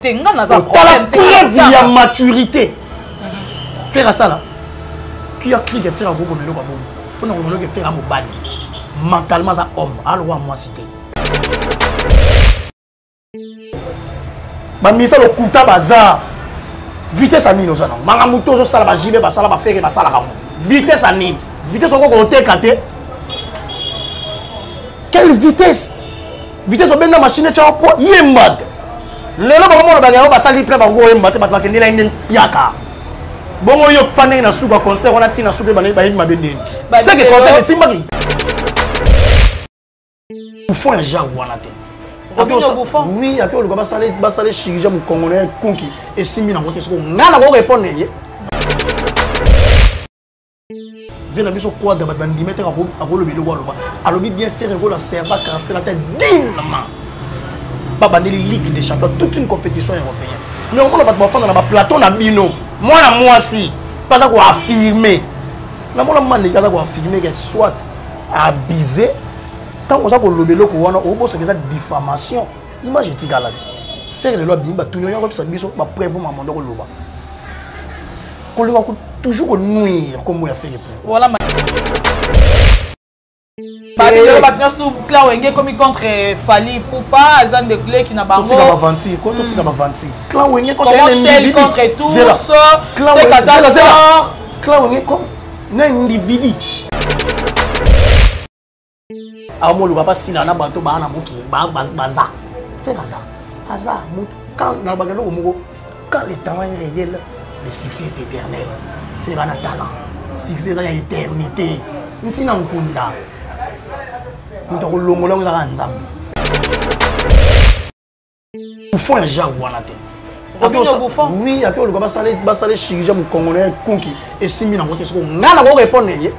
tenga na za problème preuve ya maturité faire ça là qui a crié faire un gros comme le babo faut non que faire un mobali mentalement ça homme alors moi cité ba misa le kuta bazar vitesse à nini ça non manga moto zo sala ba jibe ba sala ba faire ba sala ka vitesse à nini vitesse au côté katé quelle vitesse vitesse au benna machine cha po yemba lelo ba mo ba ga ba sali près ba go yemba te ba ba kendela inde yaka bongo yo fane na suka concert on a tina suka ba ba yima bendeni c'est que concert simba ki fond un genre wana te oui akio le ba sali chirurgien mo congolais konki et simi na ngote soko ngana ko répondre ye vient biso quoi dans ba dimeter ako le bilo loba alobi bien faire ko la serva carte la tête dignement baba ndeli ligue des champions toute une compétition européenne mais on va pas faire dans plateau na bino moi na moi si pas ça qu'on affirmer na moi man les gars qu'on affirmer que soit abusé tant on ça ko lobelo ko wana o bo ça diffamation image etikala faire le loi bimba tout nyonya ko bisa biso ba preuve ma mondo ko loba ko le ko toujours nuire comme moi faire pour voilà comme contre Fali Poupa, Azan de Clé qui n'a pas contre tous, c'est Kazan comme un individu. Amo le papa sina na bato ba na moki baza. Fais ça. Quand na bagalo mugo quand le temps est réel, le succès est éternel. Fais un talent. Succès est éternité. Ntina nkunda. Nous avons l'ongolong dans la nzambe. Nous faisons un genre wana. Oui, à quoi le gars basale chirurgien mo congolais konki et simi na ngote soko ngana ko répondre ye.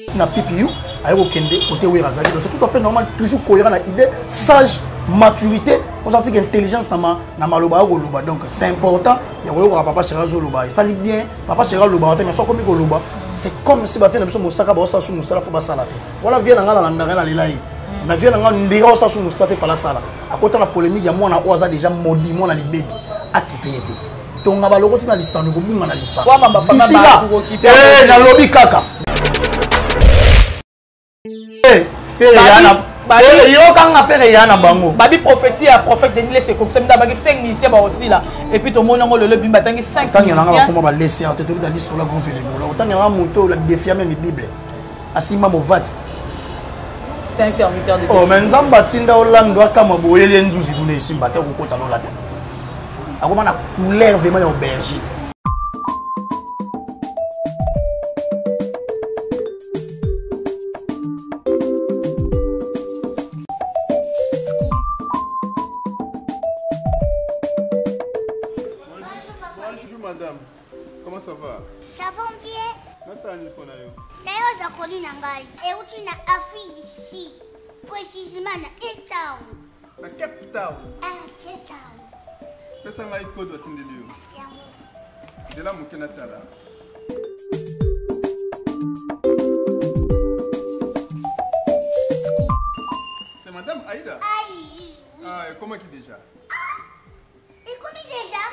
Sina pipi ayo kende côté où razali c'est tout à fait normal toujours cohérent na idée sage maturité on sent que intelligence na maloba ko loba donc c'est important ya ko papa chéra zo loba ça lit bien papa chéra loba mais so comme ko loba c'est comme si ba fait na biso mosaka ba osa su mosala fo ba sala te wala vient na ngala na ngala lelai na vient na ngala ndira osa su mosala te fala sala akota na polémique ya mwana oza déjà maudit mwana libébi akipete tonga ba lokoti na lisano ko bunga na lisano wa mamba fama ba ko ki na lobby kaka yo quand on fait yana bango babi prophétie à prophète Denis c'est comme ça d'abord 5 musiciens ba aussi là et puis tout monde le bimba tangi 5 musiciens tant que comment ba laisser en tête dans sur la groupe vélo autant que moto la défier même bible asima movat c'est un serviteur de Dieu oh mais nzamba tinda olando kama boyele nzuzi kuna isimba te ko kota lola te akoma na couleur vraiment ya berger. Madame, comment ça va? Ça va bien. D'ailleurs, j'ai connu Nangai. Et où tu n'as affiché ici, précisément à Cape Town. À Cape Town? Ah, Cape Town. Qu'est-ce que tu as code de Tindélio? C'est là mon Kenatala. C'est Madame Aïda? Aïe. Ah, et comment qui déjà? Et comment déjà?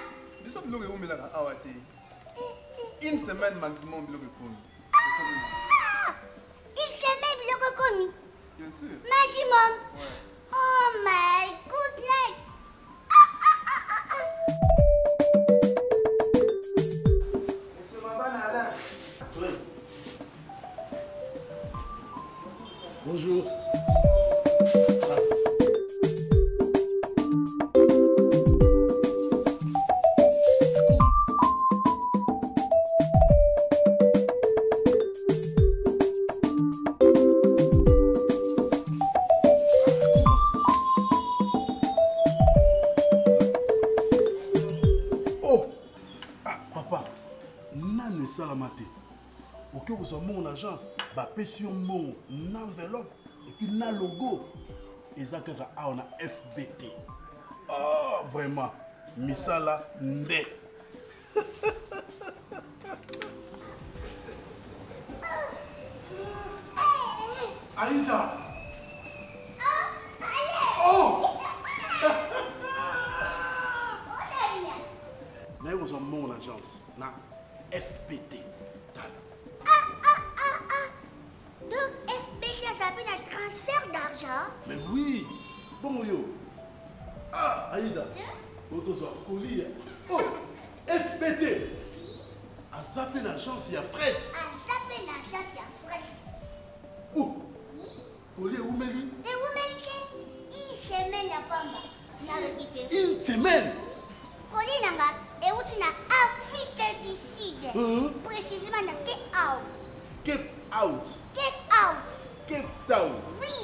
Une semaine maximum, une semaine, connu. Bien sûr. Maximum. Ouais. Oh my goodness. Bonjour. Ok, vous avez mon agence, bah pression mon enveloppe et puis na logo. Et ça on a FBT. Oh vraiment, misala nde. Aïda. Oh. na FBT. Donc FBT ça s'appelle un transfert d'argent. Mais oui. Bon yo. Ah, Aïda. Autozwa colis. Oh, FBT. A zappé l'agence, il y a fret. A zappé l'agence, il y a fret. Où? Colis où mais lui? Et où mais une semaine à Pamba. Une semaine? Colis nanga, et où tu n'as Afrique du Sud. Précisément dans Cape Out. Cape Out. Cape Out. Cape Town. Oui,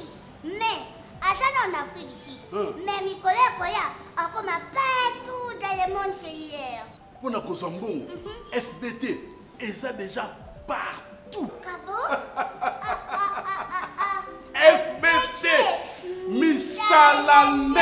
mais à ça en Afrique du Sud. Mais Nicolas Koya a comme partout dans le monde cellulaire. Pour la Kosambon, FBT, et ça déjà partout. FBT, Missalande.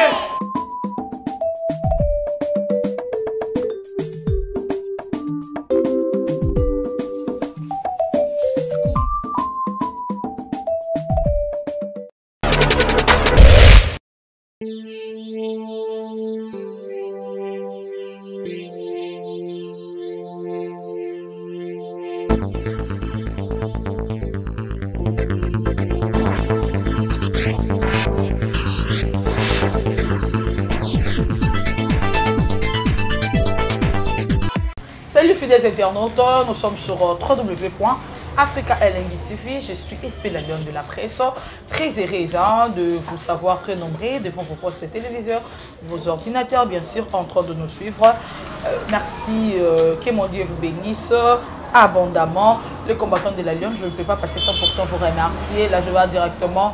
Salut fidèles internautes, nous sommes sur www.africa Elengi TV. Je suis SP la lionne de la presse, très heureuse de vous savoir très nombreux devant vos postes de téléviseurs, vos ordinateurs bien sûr en train de nous suivre. Merci, que mon Dieu vous bénisse abondamment. Les combattants de la Lionne, je ne peux pas passer sans pourtant vous remercier. Là, je vais directement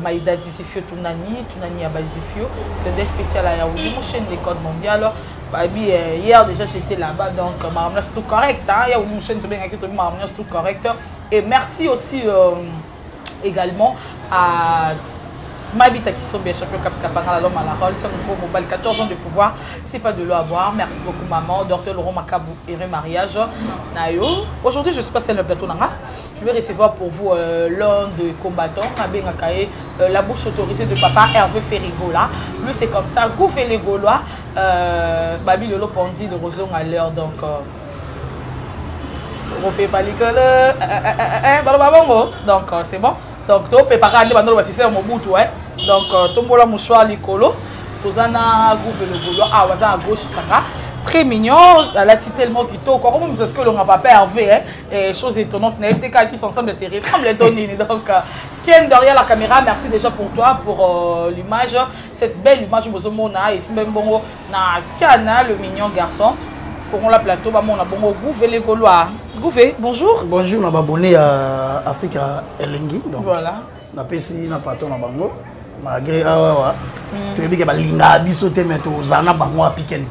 Maïda Dizifio Tunani Abazifio, le spécial à Yaouli, mon chaîne des codes mondiales. Hier déjà j'étais là-bas, donc c'est tout correct. Il y a une chaîne c'est tout correct. Et merci aussi également à Mabita qui sont bien champion Capscapana, l'homme à la rôle, c'est mon mobile 14 ans de pouvoir, c'est pas de l'eau à boire. Merci beaucoup maman, docteur Laurent Macabou et mariage. Nayo. Aujourd'hui je suis passé sur le plateau Nanga. Je vais recevoir pour vous l'un des combattants, la bouche autorisée de papa Hervé Ferrigola. Lui c'est comme ça, Gouffé les Gaulois, Babi Lolo Pondi de Roson à l'heure, donc donc c'est bon. Donc tu peux préparer à l'époque c'est mon bout ouais. Donc tombola mouchoir likolo, tozana Gouffé le Gaulois, ah waza à gauche tanga. Très mignon, elle a tellement kitoko. Comment vous est-ce que l'on n'a pas Hervé, hein? Chose étonnante, n'était qu'à qui sont ensemble, c'est ressemble les données. Donc, Ken derrière la caméra, merci déjà pour toi, pour l'image, cette belle image de Mona et si même bon, na Kana, le mignon garçon. Ferons la plateau, on a bon Gouffé les Gaulois. Gouffé, bonjour. Bonjour, on a abonné à Africa Elengi. Donc, voilà. On a passé na patron na bango. Malgré tu es bien que linga bisoté mais to zana bango piken.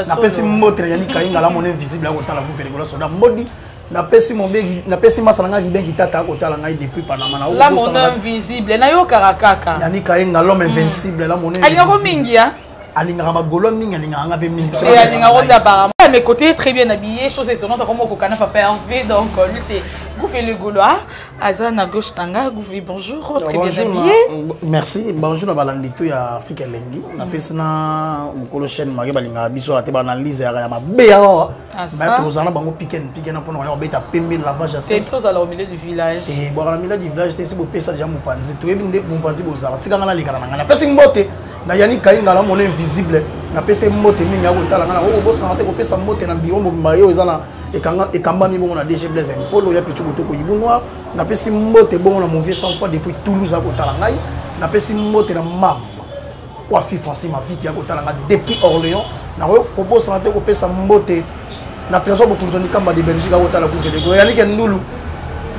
Na pesi motre yani kainga la mon invisible à côté la Gouffé les Gaulois soda modi. Na pesi mon begi na pesi masalanga ki bengi tata côté la ngai depuis Panama na la mon invisible na yo karakaka. Yani kainga l'homme invincible la mon invisible. Alinga mingi hein. Alinga magolo mingi alinga nga be mingi. Et alinga rosa apparemment. À mes côtés très bien habillé, chose étonnante comme au Kokana papa Hervé, donc lui c'est Gouffé le Gaulois. Azan à gauche tanga, Gouffé bonjour, très bien habillé. Merci, bonjour na balandito ya Africa Elengi. Na pesina mukolo chaîne mari balinga biso ate ba analyse ya mabe ya wa. Ba to zana bango piken na pona ya beta pembe lavage à c'est chose à au milieu du village. Et bon au milieu du village c'est bo pesa déjà mupanzi. To yebi nde mupanzi bozala. Tika ngana likana ngana. Pesi mbote na yani kainga la mon invisible. Na pesi mbote mingi ya kotala ngana. O bo sanate ko pesa mbote na biombo mayo ezana et kamba mi bon na DG Blaise Mpolo ya pichu botoko yibunwa. Na pesi mbote bon na mauvais 100 fois depuis Toulouse à kotala ngai. Na pesi mbote na mav. Quoi fi Francis ma vie ya kotala ngai depuis Orléans. Na ko bo sanate ko pesa mbote na trésor beaucoup de kamba de Belgique à kotala Gouffé les Gaulois. Yani ke ndulu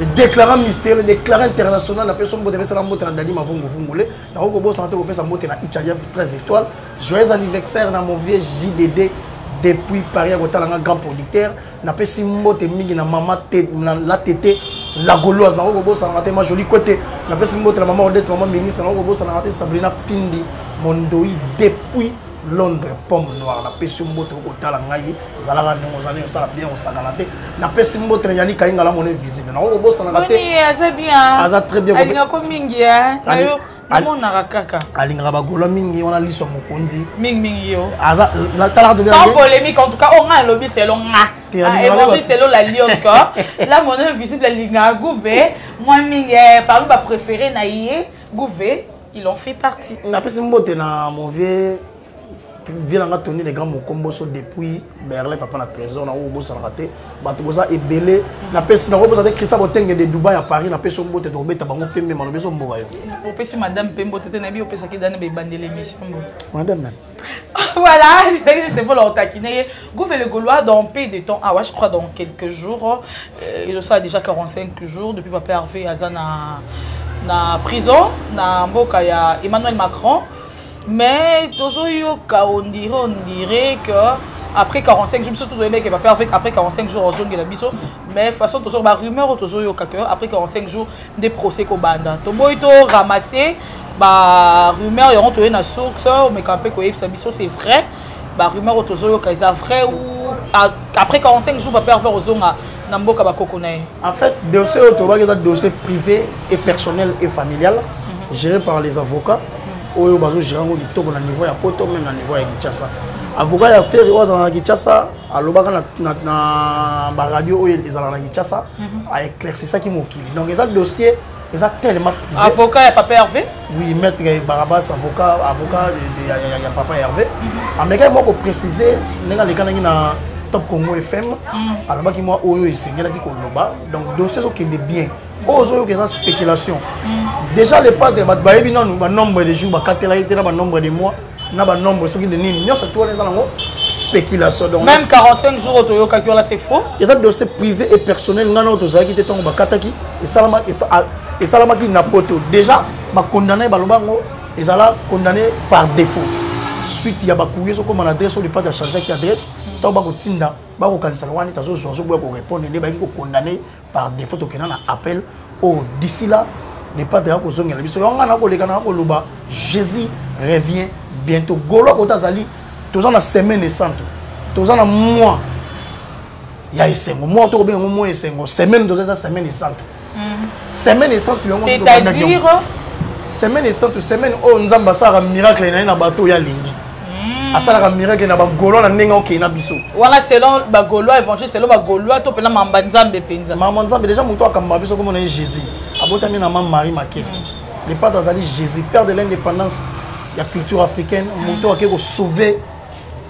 le déclarant mystérieux, le déclarant international, la personne qui devait mbote na Dali Mavungu Vungule. Na ko bo sanate ko pesa mbote na Ichalia 13 étoiles. Joyeux anniversaire dans mon vieux JDD. Depuis Paris, à grand producteur, n'a pas si mbote mingi na maman la tété la gauloise na robo ça raté ma jolie côté n'a pas si mbote la maman odette maman ministre na robo ça raté Sabrina Pindi Mondoi depuis Londres pomme noire na pas si mbote ko tala ngai zalaka ndongo zane ça bien on sagalate n'a pas si mbote yani kainga la monnaie visible na robo ça raté c'est bien aza très bien alinga ko mingi hein Comment on a kaka? Alingara bagola mingi on a liso mokonzi. Mingi yo. Aza la tala de sans polémique en tout cas on a un lobby selon évangile selon la lion quoi. Là mon invisible la linga gouvé moi mingi parmi ma préféré na yé gouvé ils ont fait partie. Na pesi mbote na mauvais ville nga toni les grands mokombo so depuis Berlin papa na trésor na obo sa raté bato boza ebelé na pesi na obo za Christa Botenge de Dubaï à Paris na pesi mbote to beta bango pembe mano beso mboba yo o pesi madame pembo tete na bi o pesa ki dane be bandele émission madame voilà juste pour leur taquiner Gouvé le Gaulois dans pays de temps je crois dans quelques jours il a déjà 45 jours depuis papa Hervé Azana na prison na mboka ya Emmanuel Macron. Mais on dirait que après 45 jours, surtout les mecs qui va faire après 45 jours, mais de toute façon, la rumeur après 45 jours des procès au banda. Tomo ito ramassé, bah rumeur ils ont trouvé une source, mais quand c'est vrai, bah rumeur c'est vrai ou après 45 jours va faire aux zonga namboka ba kokonae. En fait, dossier autoba dossier privé et personnel et familial géré par les avocats. Oyo bazo gérango litoko na niveau ya poto même na niveau ya Kinshasa. Avocat ya faire oza na Kinshasa, alobaka na ba radio oyo ezala na Kinshasa, a éclairci ça qui mokili. Donc les dossiers, ils ont tellement avocat ya papa Hervé? Oui, maître Barabas avocat de papa Hervé. Américain moko préciser nenga lekanaki na Top Congo FM, alobaki moi oyo esengelaki koloba. Donc dossier so kende bien. Ozo yo spéculation. Déjà les pas de bayebi non nombre de jours bakatela été na nombre de mois na nombre soki de nini nyonso to les alango spéculation. Donc même 45 jours to yo kakio là c'est faux. Et ça dossier privé et personnel ngana to zaki te tongo bakataki et salama ki na poto déjà ba condamné balobango ezala condamné par défaut. Suite ya ba courrier so comme adresse ou le pas de changer qui adresse to ba ko tinda ba ko kanisa wani tazo zo ko répondre ne ba ki ko condamné par défaut to kenana appel au d'ici là les pas de Hakozong la biso yanga na ko leka na ko luba Jésus revient bientôt golo ko tazali toza na semaine sainte toza na mois ya esengo mois to ko bengo mois esengo semaine toza za semaine sainte semaine sainte yongo c'est-à-dire semaine sainte semaine o nzamba sara miracle na bato ya lingi asala miracle na ba golo na ndenge ok na biso voilà selon ba golo évangile selon ba golo to pena mamba nzambe penza mamba nzambe déjà muto akamba biso comme on est Jésus abotami na maman Marie Makesi le père d'Azali Jésus père de l'indépendance la culture africaine muto akeko sauver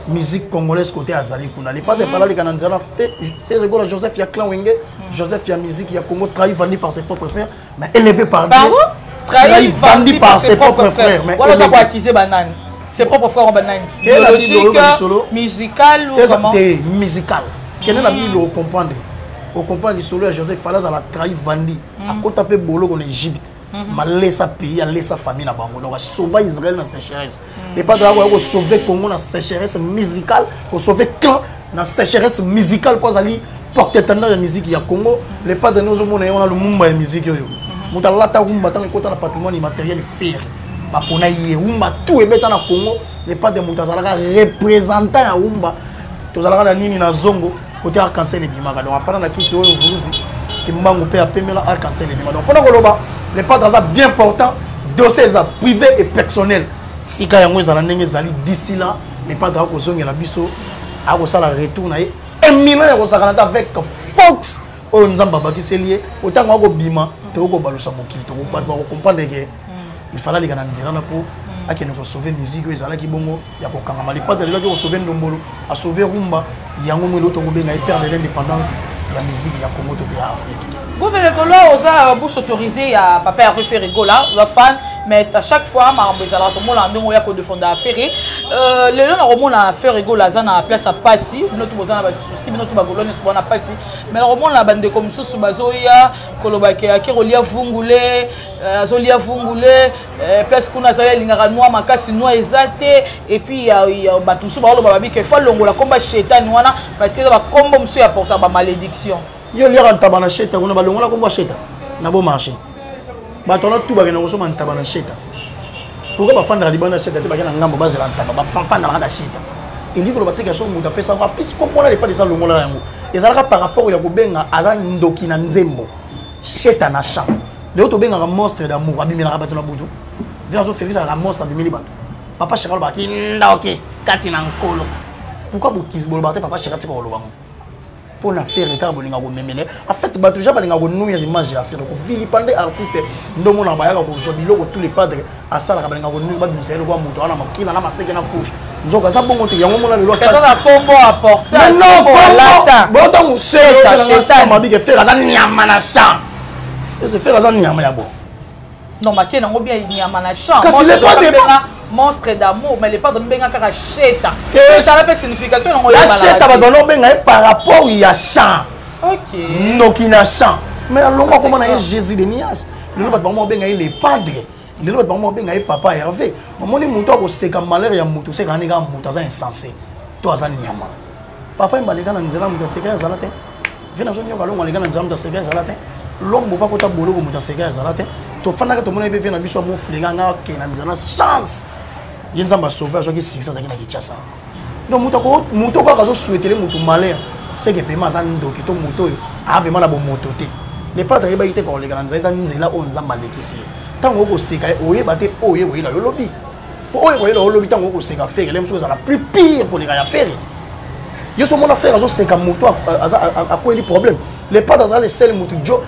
musique congolaise côté Azali kuna le père de Fala le kananzala fait rigoler Joseph ya clan Wenge Joseph ya musique ya Congo trahi vendu par ses propres frères mais élevé par Dieu trahi vendu par ses propres frères mais voilà ça pour accuser banane ses propres frères en banane biologique musical ou comment musical quel est la Bible au comprendre le solo à Joseph Fala à la trahi vendu à côté peu bolo en Égypte malesa pays laissa famille na bango donc sauver Israël dans sécheresse les pas de sauver Congo dans sécheresse musicale pour sauver clan dans sécheresse musicale pour aller porter tendance de musique ya Congo les pas de nous on a le mumba de musique yo mutalata umba tant que patrimoine immatériel faire ba pona yé umba tout ebeta na Congo les pas de mutazalaka représentant ya umba tozalaka na nini na zongo côté arc-en-ciel et bimaka donc afana na kiti oyo vuluzi kimbango pe apemela arc-en-ciel et bimaka donc pona koloba les pas dans ça bien important dossier privé et personnel si ka yango ezala ndenge ezali d'ici là les pas dans ko zonga la biso a ko sala retour na éminent ya ko sakana avec Fox o nzamba bakiselié autant ko bima to ko balosa mokili to ko comprendre que il fallait les grands nzira na po akene ko sauver musique ezala ki bongo ya ko kangama les pas de là ko sauver ndombolo a sauver rumba yango mwelo to ko benga perdre l'indépendance la musique ya Congo to ya Afrique. Gouvé le Gaulois osa bouche autorisée à papa Hervé Ferregola la fan mais à chaque fois ma mbezala to mola ndongo ya ko défendre affaire le long na romona Ferregola za na place à Passy notre bozana ba souci notre ba Gaulois ne se bona Passy mais romona la bande comme sous bazoya kolobake akerolia vungule azolia vungule place kuna za lingara noa makasi noa ezate et puis ya batusu ba loba babike fa longola komba shetani wana parce que ba kombo monsieur apporta ba malédiction. Yo lira ntabana cheta kuna balongola komba cheta na bo marché batona tout bagena ko so man tabana cheta pourquoi ba fanda libana cheta te bagena ngambo bazela ntaba ba fanda na cheta indi ko bateka so muta pesa ba plus comprendre pas de ça longola yango ezalaka par rapport ya ko benga aza ndoki na nzembo cheta na champ le auto benga monstre d'amour abimela batona butu Viens au faire ça la monstre de Mili Bato. Papa Chekalo ba kinda OK, kati na nkolo. Pourquoi vous kiss bolo baté papa Chekati ko lo bango? Pour na faire retard bolinga ko memele. En fait bato ja balinga ko nouya image ya faire ko vilipender artiste ndomo na bayaka ko jobilo ko tous les padres asala ka balinga ko nouya ba bimselo ko muto ana makina na maseke na fouche. Nzoka za bongo te yango mona lelo ça na pombo apporter. Mais non, lata. Boto muselo ça m'a dit que faire ça nyama na champ. Et se faire ça nyama ya bo. Non, ma qui n'a bien nyama na champ. Parce qu'il est pas des monstre d'amour, mais les pas de benga kaka cheta. Ça a pas signification non. La cheta ba dono benga par rapport ya champ. OK. Nokina champ. Mais longa comment na Jésus de Nias. Le ba ba benga les padres. Le ba ba benga papa Hervé. Moni muto ko seka malheur ya muto seka nega muto za insensé. To za nyama. Papa imbaleka na nzela muto seka za latin. Vena zo nyoka longa lega na nzela muto seka za latin. L'homme pas kota bolo ko muto seka za latin. To fana ka to mona be vena biso mo flinga nga ke na nzela chance. Yenzamba sauver zo ki sikisa za ki na kichasa. Donc muto ko ka zo souhaiter muto malheur. C'est que vraiment ça ndoki to muto a vraiment la bon moto te. Les padres ba ite ko lega na nzela o nzamba lekisi. Tango ko seka oye bate oye oye la yolobi. Po oye oye la yolobi tango ko seka faire les choses à la plus pire pour les gars faire. Yo so mon affaire zo seka moto a quoi les problèmes. Les padres les seuls moto jo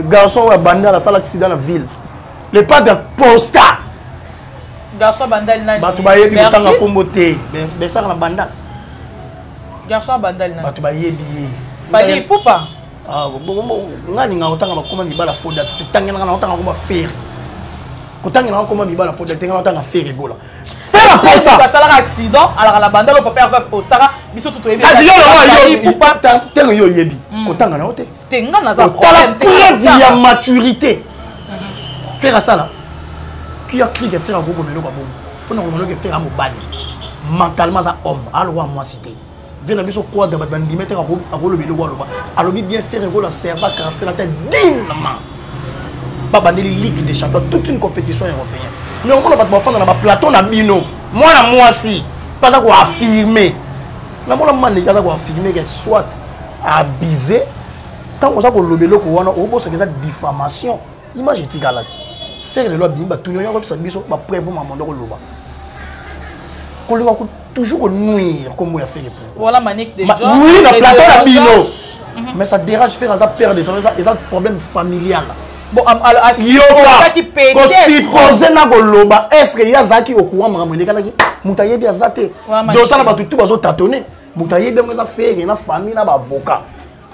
garçon abandonné à la salle accident dans la ville. Les padres posta. Garçon bandal na. Batu ba yebi tanga kombote. Ben ça na banda. Garçon bandal na. Batu ba yebi. Fali poupa. Ah ngani nga otanga bakoma mibala foda tangena nga otanga ko faire. Kotanga nga koma mibala foda tangena otanga faire gola. Faire ça. Ça accident alors la bandal papa va postara biso tout yebi. Ah yo poupa tango yo yebi. Kotanga na ote. Tenga na za problème. Preuve ya maturité. Faire ça là. Qui a crié que faire un gros melo ba bon. Faut non que faire un mobali. Mentalement ça homme, alors moi cité. Vena biso quoi de bandi mettre à rolo belo waloba. Alors bien faire un la serva quartier la tête dignement. Baba de Ligue des Champions toute une compétition européenne. Mais on va pas faire dans la plateau na bino. Moi na moi si pas ça qu'on affirmer. Na moi man les gars ça qu'on affirmer que soit abusé tant on ça qu'on lobelo ko wana o bo ça que diffamation. Image tigala. Faire les lois bimba tout n'y a pas ça biso ba preuve maman de loba. Ko toujours nuire comme moi fait voilà manique de genre oui la plateau la bino mais ça dérange faire ça perdre ça et ça problème familial bon alors ça qui peut ko supposer na ko loba est-ce que ya zaki okuwa makambo lekana ki mutayebi azate donc ça na ba tout bazo tâtonner mutayebi ngo ça faire na famille na ba avocat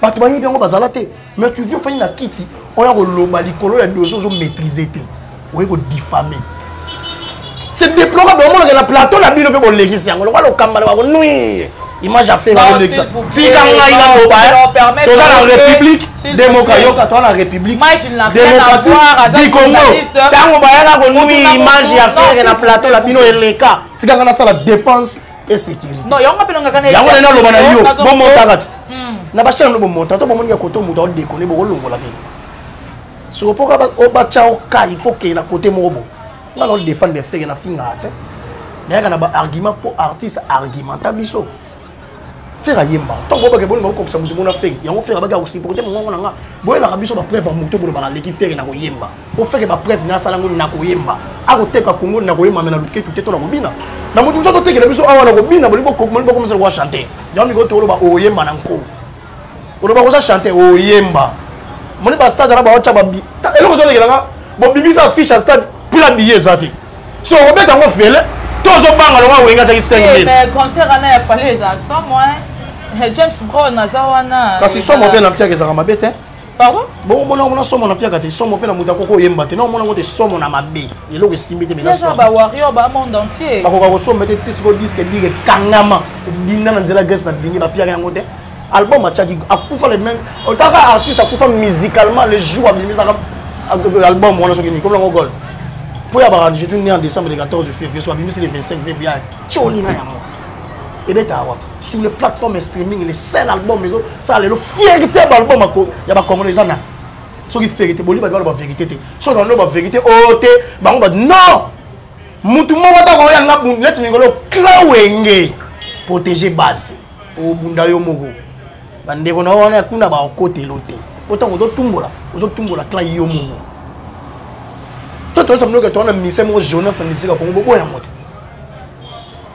batu ba yebi ngo bazala te mais tu viens faire na kiti on ya ko loba likolo ya dossier zo maîtriser te on ya ko diffamer. C'est déplorable au monde que la plateau la bino pe ko legisi yango lokwa lokamba ba ko nuire image a fait la legisi fika nga ina moba to za la république démocratique ka to la république démocratique du Congo tango ba yana ko nuire image a fait na plateau la bino eleka tika nga na sala défense et sécurité non yonga pe nga kana yango na loba na yo bon montakati na ba chaîne lobo monta to bon nga koto muta o déconner bo longola pe so poka o ba chao ka il faut que na côté mobo on défend des faits na finate mais quand on a argument pour artiste argumenta biso faire yemba tant que ba bon ko sa mutu mona fait ya on faire ba ga aussi pour te mo nga boy la biso ba preuve mutu pour ba leki faire na ko yemba o faire ba preuve na sala ngo na ko yemba ako teka kongo na ko yemba mais na lutte tout te to na ko bina na mutu so to teke biso awa na ko bina bo ko commencer ko chanter ya mi ko to lo ba o yemba na nko o lo ba ko sa chanter o yemba moni ba stade na ba o cha ba bi eloko zo le nga bo bimisa affiche à stade la billet zati so on met en fait tous au bang alors on regarde 5000 mais concert ana il fallait ça sans moi James Brown nazawana parce que so mo pe na pia ke za mabete pardon bon on a so mo na pia ka te so mo pe na muta koko yemba te non mo na ngote so mo na mabe eloko simbi te mais ça ba warrior ba monde entier ba ko so mettre 6 ko disque dire kangama dinna na nzela guest na bingi ba pia ka ngote album a chaki akufa les mêmes otaka artiste akufa musicalement les jours abimisa album on a so kini comme le gol. Pour y avoir je suis né en décembre le 14 février, soit bien le 25 février. Et bien sur les plateformes streaming, les seuls albums, ça le fierté album il y a pas comme les ana. Ce qui fierté, bon il la vérité. So dans la vérité, oh te, non. Mutu mo wata ko ya ngabu net ngolo klawenge protéger base. O bunda yo mogo. Bande ko na wana kuna ba côté loté. Autant ozo tumbola clan yo mogo. Toi, tu as un ministère de Jonas, un ministère de Congo, il y a un mot.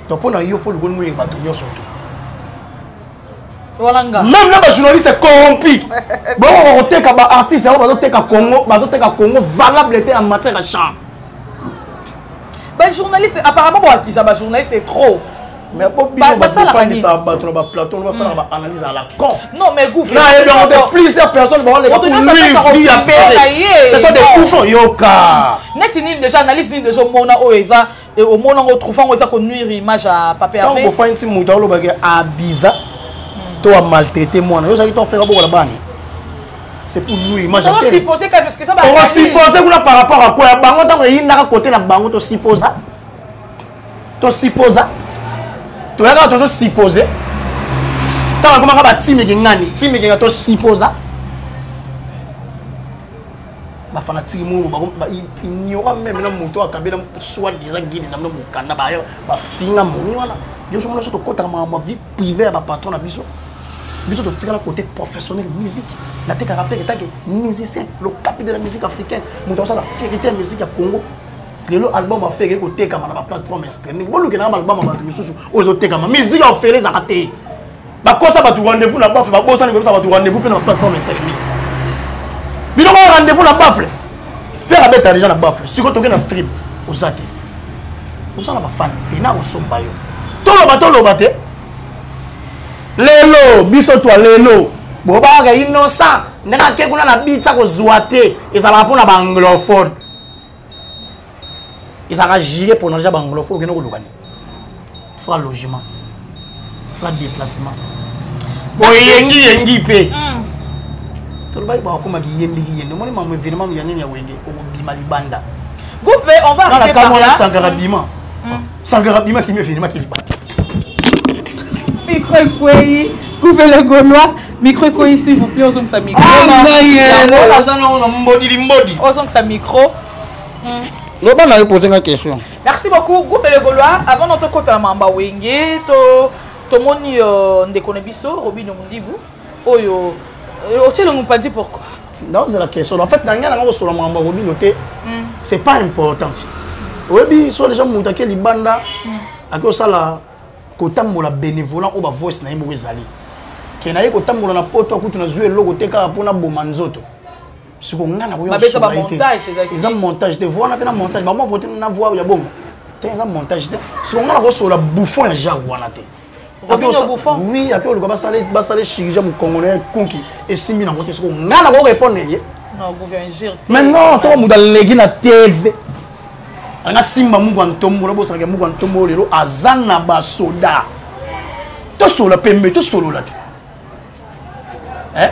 Donc, pour nous, il faut le gouvernement et le surtout. Même là, les journalistes sont corrompus. Bon, on a des artistes, on a des Congo, valable en matière de chant. Les journalistes, apparemment, les journalistes est trop. Mais pour bien ça la analyse à Platon, on va ça analyse à la con. Non mais gouffre. Non, il y a plusieurs personnes qui ont vie à faire. Ce sont des bouffons yoka. Net ni déjà analyse ni déjà mona oeza et au mona au trouvant oeza qu'on nuire image à papier avec. Quand on fait un petit mouton lo bagay abiza, toi maltraiter moi. Yo ça qui t'ont fait beaucoup là-bas. C'est pour nous image à faire. On supposer parce que ça va. On va supposer par rapport à quoi? Bango tant il n'a côté na bango to supposer. To supposer. Tu as toujours supposé. Tu as comment tu as supposé. Il n'y aura même un moto à cabiner soit disant guide dans le Canada. Il y a ma vie privée à ma patron. Il y a un côté professionnel musique. La tête à faire est musicien, le capital de la musique africaine. Nous avons la fierté de la musique à Congo. Le album a fait que côté comme la plateforme streaming. Bon, le album a fait aux autres comme musique a fait les arrêter. Bah quoi ça va tout rendez-vous là-bas, bah quoi ça va tout rendez-vous pour la plateforme streaming. Bilo va rendez-vous là-bas. Faire avec les gens là-bas. Si vous toquez dans stream, vous êtes. Vous êtes fan. Et na vous sommes pas yo. Tout le bateau. Lelo, biso toi lelo. Bon bah innocent. N'a que kuna na bitsa ko zoaté et ça va pour la anglophone. Ils ont géré pour nous anglophone que nous logani. Faire logement, faire déplacement. Bon yengi pe. Tout le monde va comme yengi. Nous on m'a événement yani ya wenge au bimalibanda. Goupé, on va arriver par là. Sangarabima. Sangarabima qui me fait qui liba. Micro quoi? Goupé le Gaulois. Micro quoi s'il vous plaît, osons sa micro. Ah non, là ça non mbodi. Osons sa micro. Non, pas n'a posé une question. Merci beaucoup, Groupe Le Gaulois. Avant notre côté à Mamba Wenge, to moni ndeko nebiso, Robin Mundibu. Oyo, tu ne m'as pas dit pourquoi. Non, c'est la question. En fait, dans le sur la Mamba Robin, c'est pas important. Oui, soit les gens montent à Libanda, à cause de ça, côté de la bénévolat, on va voir si on est allé. Qui n'a eu côté de la porte, on a joué le logo, on a bomanzoto. Ce qu'on a montage, ils ont montage de voix, on a fait un montage. Maman voté na voix, il y a bon. T'as un montage de. Ce qu'on a sur la bouffon et Jean Wanate. Bouffon. Oui, à quoi le gars va saler chirurgien congolais conquis et 6 000 en côté. Ce qu'on a la répondre. Non, gouvernement. Maintenant, toi, on a légui na TV. On a simba mugantomo, la bosse na mugantomo lelo azana ba soda. To solo pembe, to solo là. Hein?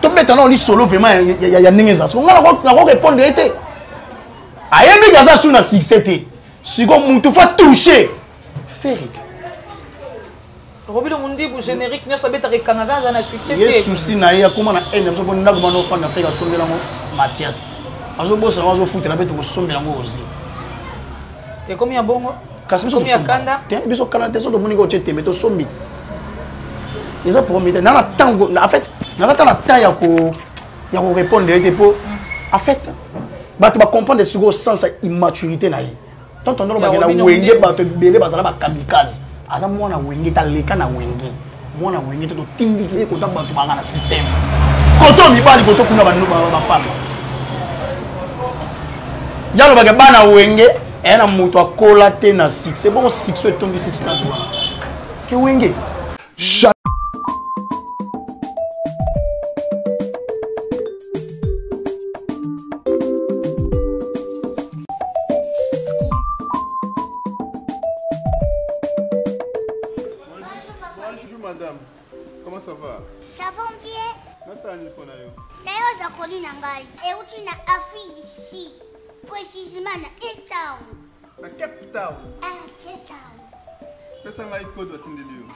Tu peux t'en aller solo vraiment il y a n'engagement. On va répondre été. Aïe mais gaza sur na succès. Si comme tu faut toucher. Faire it. Robin Mundibu générique ne sabait avec Canada dans la succès. Yes souci na ya comment na ene so na ko mano fan na faire sombela mo Mathias. Azo bossa azo futa na beto ko sombela ngo aussi. Et combien bongo? Kasi biso combien Kanda? Tiens biso Kanda te so do moningo chete meto sombi. Ils ont promis dans la tango en fait dans la taille à ko répondre en fait bah tu vas comprendre le sens immaturité na yi tant on a ba na wenge ba to belé ba ba kamikaze aza mwana wenge ta leka na wenge mwana wenge to timbi ki ko ta ba to ba na système koto mi bali koto kuna ba femme yalo ba bana wenge ena muto akola te na succès bon succès tombi système ke wenge Madame, comment ça va? Ça va bien? D'ailleurs, j'ai connu Nangai. Et où tu n'as affaire ici? Précisément, dans Cape Town. Na Cape Town? Ah, Cape Town. Pesa ngai code watindeli yo.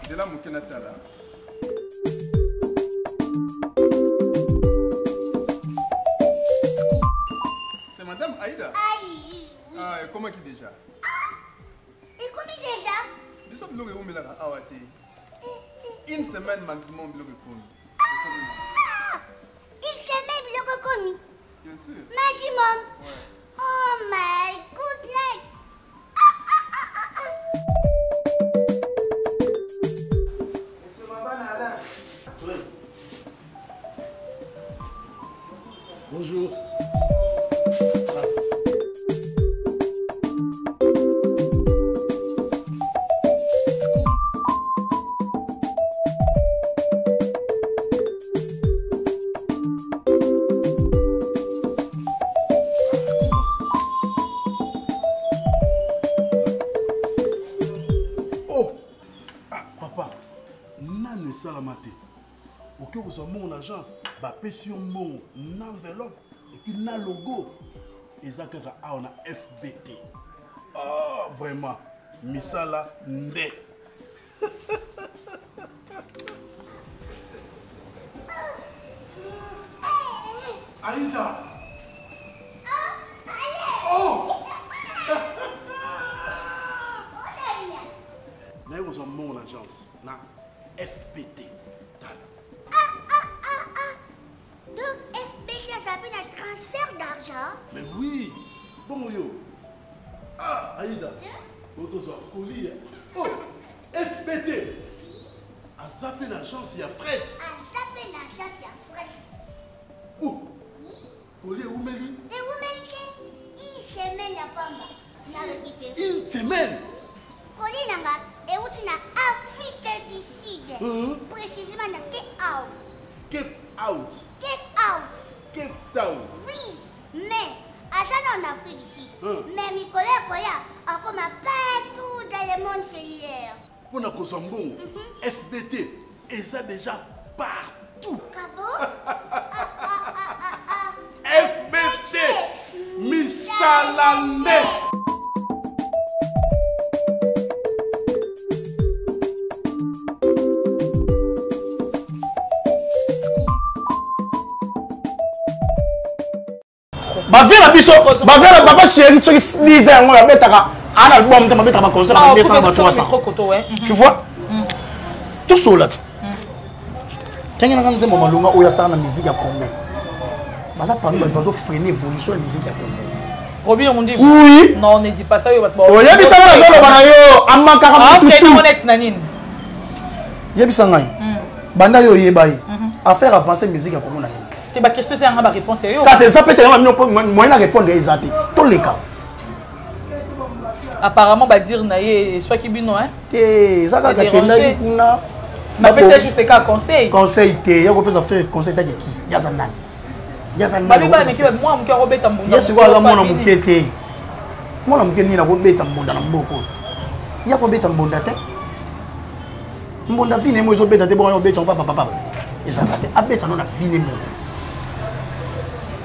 Zela mukena tala. C'est Madame Aïda? Aïe. Ah, et comment qui déjà? Et comment déjà? Biso biloko ekomela na awa te. Une semaine maximum biloko ekomi. Une semaine biloko ekomi. Bien sûr. Maximum. Oh my goodness. Bonjour. Oh! Ah, papa, nane salamate. Ok, vous avez mon agence, bah, pression mon enveloppe et puis na logo. Et ça, on a FBT. Oh, vraiment, misala nde. Aïda! Oh! Mais vous avez mon agence, na FBT. Donc FBT s'appelle un transfert d'argent. Mais oui! Bon, yo! Ah, Aïda! Votre colis. Oh! FBT! A zappé l'agence, il y a fret. À zapper l'agence, il y a fret. Où? Colis, où me lui? Et vous mettez une semaine à Pamba. On a récupéré. Une semaine! Colis nanga, et où tu n'as Afrique du Sud. Précisément dans Cape Out. Cape Out. Cape Out. Cape Town. Oui, mais à ça en Afrique du Sud. Mais Nicolas Koya a comme partout dans le monde cellulaire. Pour nous bon, FBT, et ça déjà partout. Cabo? FBT, Misalande. bavela biso bavela papa chéri soki 10 ans ngo yabetaka un album te mabetaka concert na 200 ba 300 tu vois tout cela tangi na kanze mama lunga oya sana na musique ya Congo baza parmi bazo freiner évolution ya musique ya Congo Robin on dit oui non ne dis pas ça yo batba o yebisa na zolo bana yo amaka ka tout honnête nanine yebisa ngai banda yo yebai affaire avancer musique ya Congo na tu ba question c'est nga ba réponse yo parce que ça peut être moyen à répondre exact tous les cas apparemment ba dire na ye soit ki bino hein que ça ka kenda kuna ma pesa juste ka conseil te ya ko pesa faire conseil ta ki ya za nani ya za nani ba biba ne ki moi muke robeta mbunda yesu kwa mwana mukete mwana mukete ni na ko beta mbunda na mboko ya ko beta mbunda te mbunda vine mo zo beta te bon beta papa et ça te abeta non na vine mo.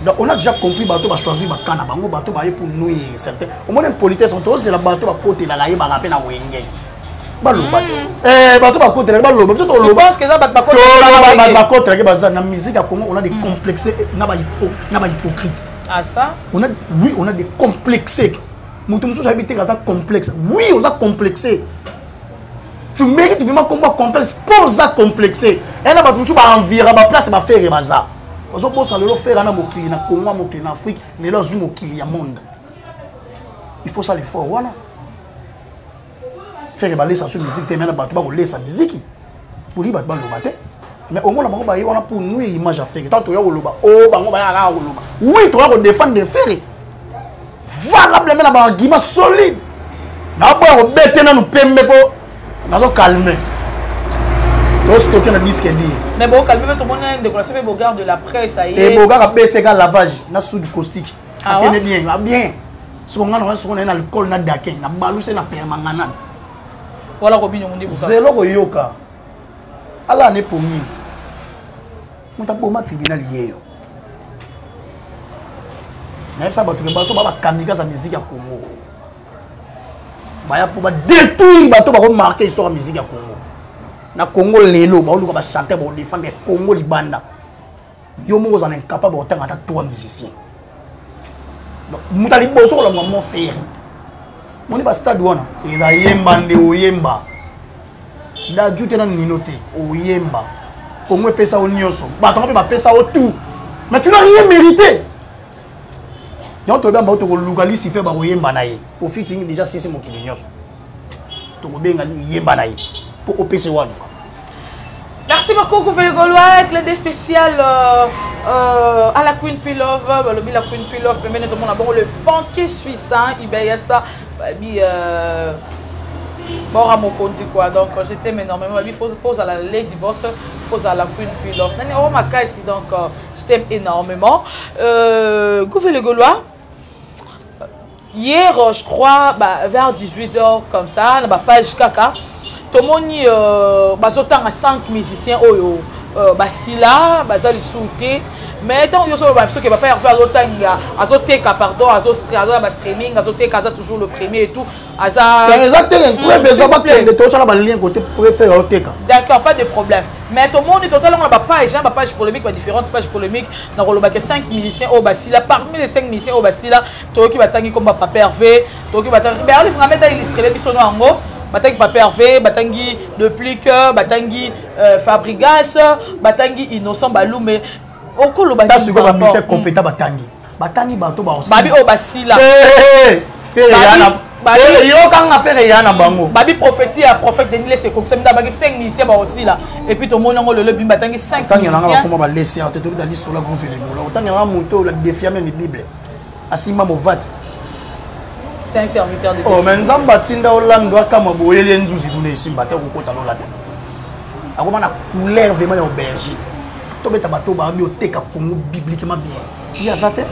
Donc on a déjà compris bateau va choisir ba kana bango bateau ba pour nous certain au moins politesse on tous c'est la bateau va porter la ba rappeler na wenge ba lo bateau bateau ba porter ba lo bateau to lo je pense que ça ba porter ba porter ba za na musique à Congo on a des complexés na ba hypocrite ah ça on a des complexés mutu musu habité ça complexe oui on a complexé tu mérites vraiment combat complexe pour ça complexé et na ba musu ba envirer ba place ba faire bazar. Ozo bosa lelo faire na mokili na Congo mokili na Afrique lelo zu mokili ya monde. Il faut ça l'effort wana. Faire baler sa musique te mena bato ba ko lesa musique. Pour li bato ba lo baté. Mais au moins na bango ba wana pour nous image à faire. Tant to ya ko loba oh bango ba ya ka ko loba. Oui to ya ko défendre de faire. Valablement na ba argument solide. Na ba ko bete na nous pembe po. Na zo calmer. Stocké na disque dit. Mais bon, calmez tout le monde de décoration mais Bogar de la presse ça y est. Et Bogar a bête égal lavage na soude caustique. Ah ouais? Bien, bien. Si on a un alcool na dakin, na balu c'est na permanent. Voilà Robin on dit Bogar. Zéro ko yoka. Ala ne pomi. Muta boma tribunal yeyo. Na ça bato ba kamika sa musique ya Congo. Ba ya pour ba détruire bato ba ko marquer histoire musique ya Congo. Na Congo lelo ba oluka ba chanter ba défendre Congo libanda yo mo za incapable ba tanga ta toi musicien donc mutali boso la mo faire moni ba stade wana eza yemba nde oyemba da jute na ninote oyemba Congo pesa o nyoso ba tonga pe ba pesa o tout mais tu n'as rien mérité Donc tu vas te localiser fait yemba na ye. Au fitting déjà si c'est mon kili nyos. To ko benga yemba na ye pour OPC One. Merci beaucoup, Gouvernement Gaulois, avec l'aide spéciale à la Queen Pilove, la Queen Pilove, mais maintenant le banquier suisse, il y a ça, bon, à mon compte, quoi. Donc, je t'aime énormément. Il faut pose à la Lady Boss, pose à la Queen Pilove. Donc, je t'aime énormément. Gouvernement Gaulois, hier, je crois, vers 18h, comme ça, dans la page Kaka. Tout le monde a 5 musiciens oyo basila bazali souté mais tant yo so ba que va pas faire l'otanga azoteka pardon azostrada ba streaming azoteka aza toujours le premier et tout aza exactement préfère pas que de toi la lien côté préfère oteka d'accord pas de problème mais tout le monde est totalement la page polémique pas différentes pages polémiques dans le bac 5 musiciens au basila parmi les 5 musiciens au basila to qui va tangi comme Papa Hervé to qui va tangi mais on va mettre illustré qui sont en haut Batangi Papa Hervé, Batangi Le Plique, Batangi Fabrigas, Batangi Innocent Balou, mais au col le Batangi. T'as su que compétent Batangi. Batangi Bato Baosi. Babi Obasila. Babi prophétie à prophète Denis c'est comme ça, mais 5 musiciens aussi là. Et puis tout le monde le lebi Batangi 5 musiciens. Tant qu'il y a comment laisser en tête d'aller sur la groupe Vélémo. Tant qu'il y a un moto la défier même la Bible. Asima Movat. C'est un serviteur de Dieu. Oh, mais Nzamba Tinda Orlando kama boyele nzuzi kuna isimba te kokota lola te. Akoma na couleur vraiment au berger. To beta bato ba bioteka Congo bibliquement bien. Il y a ça te.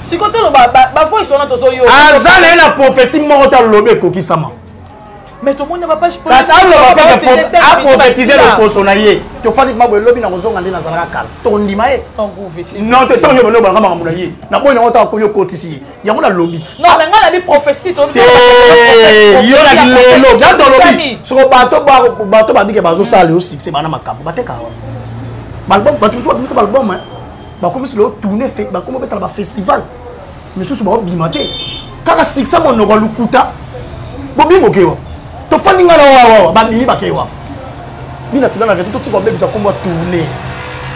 Si côté lo ba foi ils sont dans yo. Azana na prophétie moko ta lobe kokisama. Mais tout le monde n'a pas je peux. Ça lo ba a prophétiser le posonaye. To fani mabo lobi na kozonga ndina zalaka kala. To ndima e. Non, te to yo no ba ngama ngamuna ye. Na boy na ota ko yo kotisi. Yango na lobby. Non, mais on a dit prophétie. Yo na lelo, ya do lobby. So bato ba bike bazo sale au succès bana makambo. Bateka. Balbum, bato so ba album hein. Ba comme si le tourner fait, ba comme betala ba festival. Mais so ba bimate. Kaka succès mon no lukuta. Bobi mokewa. To fani ngana wa ba bimi bakewa. Bina final avec tout ko bebisa ko mo tourner.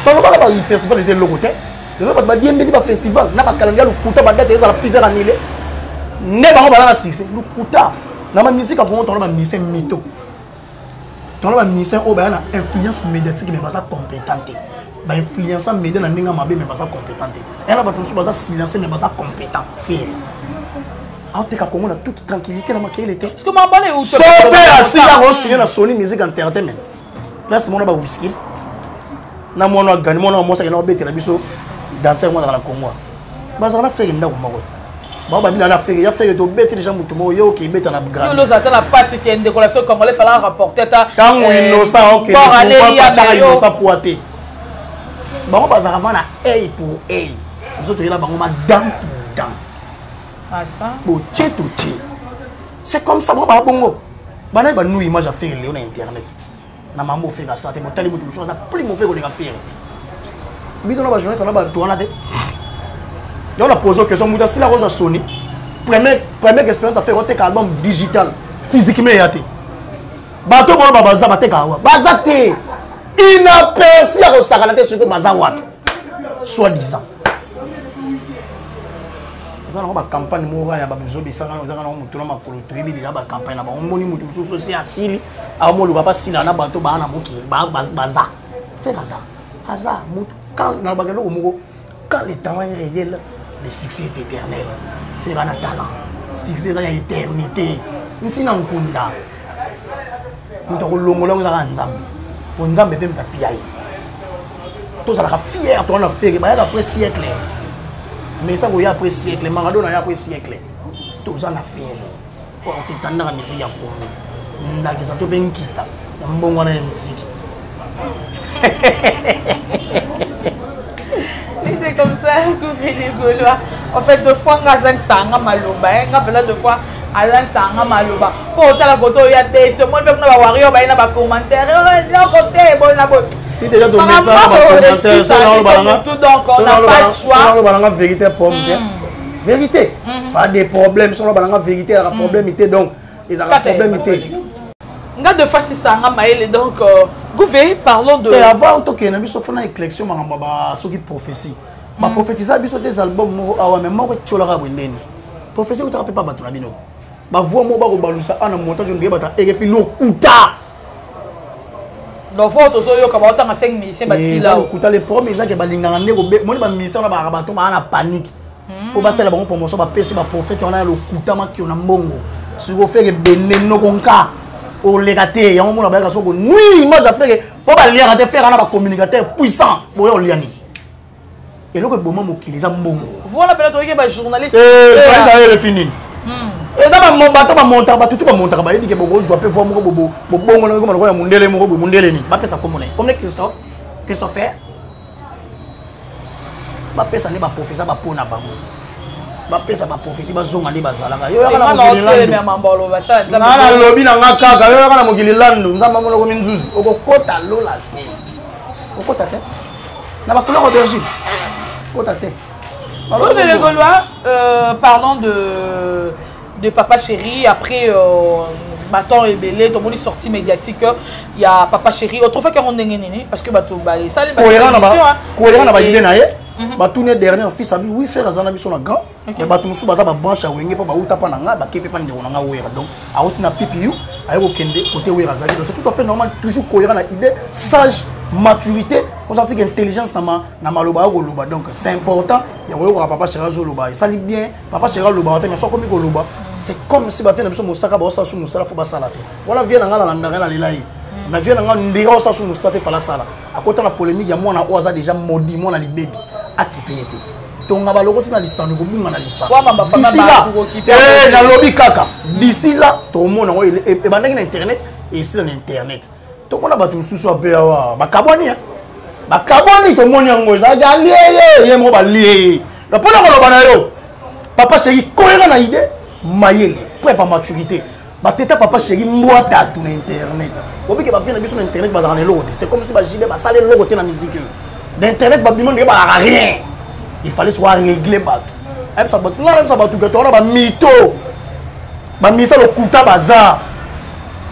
Ba ba festival les lokote. Le ba bien beli ba festival na ba calendrier lukuta ba date ezala plusieurs années. Ne ba ba na succès lukuta. Na ma musique a bon ton ba musicien mito. Ton ba musicien o ba na influence médiatique mais ba ça compétente. Ba influencer média na ninga mabe mais ba ça compétente. Et là ba tout ba ça silencieux mais ba ça compétent. Faire. Ah, tu as comment la toute tranquillité dans ma qualité. Est-ce que ma bonne est où? Sauf faire assis là, on signe la Sony Music Entertainment. Là, c'est mon nom whisky. Na mon nom gagné, mon nom moi ça qui n'a pas été la biso danser moi dans la Congo. Bah ça n'a fait rien d'accord moi. Bah bah bien on a fait, il a fait de bêter les gens mutumo yo qui bêter na grand. Nous attend la passe qui est une décoration comme il fallait rapporter ta. Quand innocent OK. Pour aller il y a innocent poité. Bah on va ça avant la œil pour œil. Vous autres là bah on m'a dent pour dent. Ah ça. C'est comme ça, moi, bongo. Bah, nous image à faire sur internet. Na maman fait ça, t'es mon téléphone, ça plus mon fait qu'on les faire. Bidon la journée, ça va tout en a. Donc la pose question, moi si la rose a sonné. Première expérience à faire un album digital, physiquement yaté. Bato bon baza bateka wa. Bazate. Inaperçu à Rosagalate sur bazawat. Soit disant. Nous avons une campagne qui a été faite. Nous avons une campagne qui a été quand le temps est réel, le succès est éternel. Faire un talent. Le succès est l'éternité. Nous sommes fiers. Mais ça, il y a après siècle, Maradona il y a après siècle. Tout ça, on a fait. Quand on est dans la musique, il y a on a des gens qui ont quitté. Il y a un bon musique. C'est comme ça que vous faites les Gaulois. En fait, deux fois, on a un sang à Maloba. On a deux fois, Alan Sanga Maloba. Pour la photo, il y a des gens qui ont des commentaires. Si déjà de message commentaire, ça n'a pas de choix. Vérité vérité. Pas de problème, sur la vérité, la problème était donc. Ils ont la problème était. Nga de fois si ça nga maïle donc Gouvé parlons de avant to que na biso fona élection ma ba soki prophétie ba prophétiser biso des albums moko awa mais moko tcholaka bwendeni prophétiser utaka pe pa bato na bino ba voix mo ba ko balusa ana montage on bata erefi lokuta donc faut to yo ka ba otanga 5 musiciens ba sila lokuta les premiers gens que balinganga ndeko moni ba musiciens na ba bato ba na panique pour basala bango promotion ba pesi ba prophète on a lokuta makio na mbongo si vous faites beneno konka o legate ya mo na ba ka so ko nui image affaire pour ba lire de faire na ba communicateur puissant boyo liani et là que bon moment qui les a mbongo voilà peut-être que ba journaliste ça est fini et ça ba bato ba monter ba tout ba monter ba yiki bo zo pe voir mo bobo bongo na ko ma ko ya mundele mo ko mundele ni ba pesa comme Christopher ba pesa ne ba professeur ba pona bango ba pesa ba professeur ba zonga ne bazalaka yo yakana mambolo ba ça na lobi na ngakaka yo yakana mokili lando nzamba mo ko minzuzi okokota lola te okota te na ba couleur d'origine okota te les Gaulois parlons de Papa Chéri après Baton et Belé tout le monde est sorti médiatique il y a Papa Chéri autrefois qu'on est parce que bato ba ça les cohérent na ba idée na ye ba tourner dernier fils abi oui frère azana biso na grand mais bato musu baza ba branche wenge pa ba uta pa na nga ba kepe pa ndeko na nga wera donc a outi na PPU ayo kende côté wera zali donc c'est tout à fait normal toujours cohérent na idée sage maturité on senti que intelligence na maloba ko loba donc c'est important ya ko Papa Chéri zo loba ça lit bien Papa Chéri loba mais so comme ko loba c'est comme si ba fait na biso mosaka ba osa su mosala fo ba sala te wala vient na nga na ndanga na lelai na vient na nga ndira osa su mosala te fala sala à côté na polémique ya mwana oza déjà maudit mwana libebi akipete tonga baloko tina lisano ko bunga na lisano d'ici là na lobby kaka d'ici là to mona ngo e bandaki na internet et sur internet to mona batu mususu ape awa bakaboni to moni ngo za galie ye mo balie la pona ko lobana yo Papa Chéri koyera na idée mayele preuve à maturité bateta Papa Chéri mwata tu na internet obi ke ba vient na biso na internet ba dans les lots c'est comme si ba jibe ba sale logo te na musique d'internet ba bimon de ba rien il fallait soit régler bato et ça bato na ça bato que to na ba mito ba misa lo kuta bazar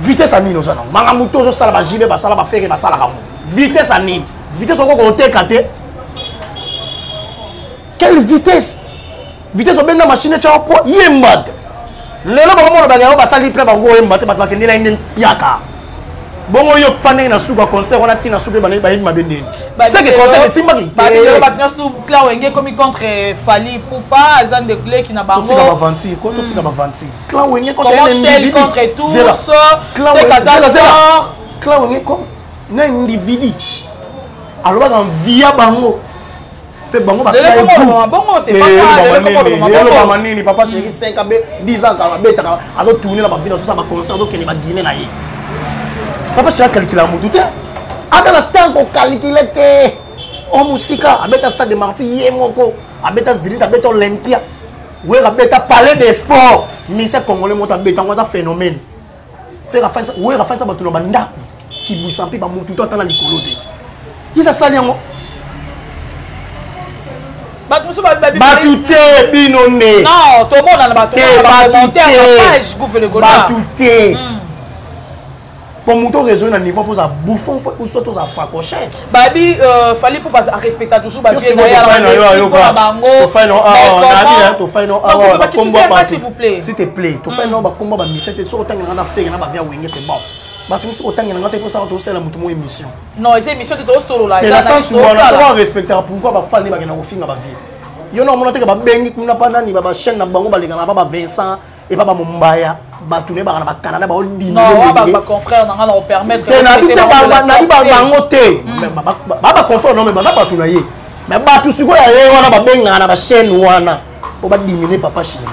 vitesse à nini osana manga muto zo sala ba jibe ba sala ba faire ba sala ka vitesse à nini vitesse oko ko te kate quelle vitesse vitesse obenda machine cha po yemad lelo ba mo ba ga ba sali pre ba go yemad ba kende na inde piaka bongo yo fane na suka concert on a tina suka ba yima mabende c'est que concert simbaki ba yo ba tinasu Clan Wenge comme contre Fally Poupa azan de clé qui na bango tika ba vanti ko to tika ba vanti Clan Wenge contre individu contre tout c'est Kazakh Clan Wenge comme na individu alors ba via bango pe bango ba bongo c'est pas ça le manini Papa Chéri 5 ab 10 ans ka beta ka azo tourner na ba vie so ba concert do kene ba Guinée na ye Papa Chéri calculer mon doute ata na temps ko calculer te o musika abeta stade de Marty yemoko abeta Zénith abeta Olympia we abeta palais des sports mise congolais mota beta ngoza phénomène faire afin we afin ça batulo banda ki busampi ba mutu to atana likolo te isa sali yango batute binone non to mona na batute page gouverne gola batute pour muto réseau na niveau faut ça bouffon ou soit aux facoché babi fallait pour pas respecter toujours ba bien s'il vous plaît s'il te plaît to fait non ba combat ba mission te so otanga na faire na ba via wenge c'est bon ba tu so otanga na te pour ça to sala mutu mo émission non c'est émission de to solo là dans sens où on respecter pourquoi ba fali ba na ko finga ba vie yo no mona te ba bengi kuna panda ni ba chaîne na bango ba lenga na ba Vincent et pas Mumbaya ba tourner ba na Canada ba odini non ba confrère na na permettre na bita ba ngote ba confrère non mais ba ba tourner ye mais ba tout siko ya ye wana ba benga na ba chaîne wana po ba diminuer Papa Chéri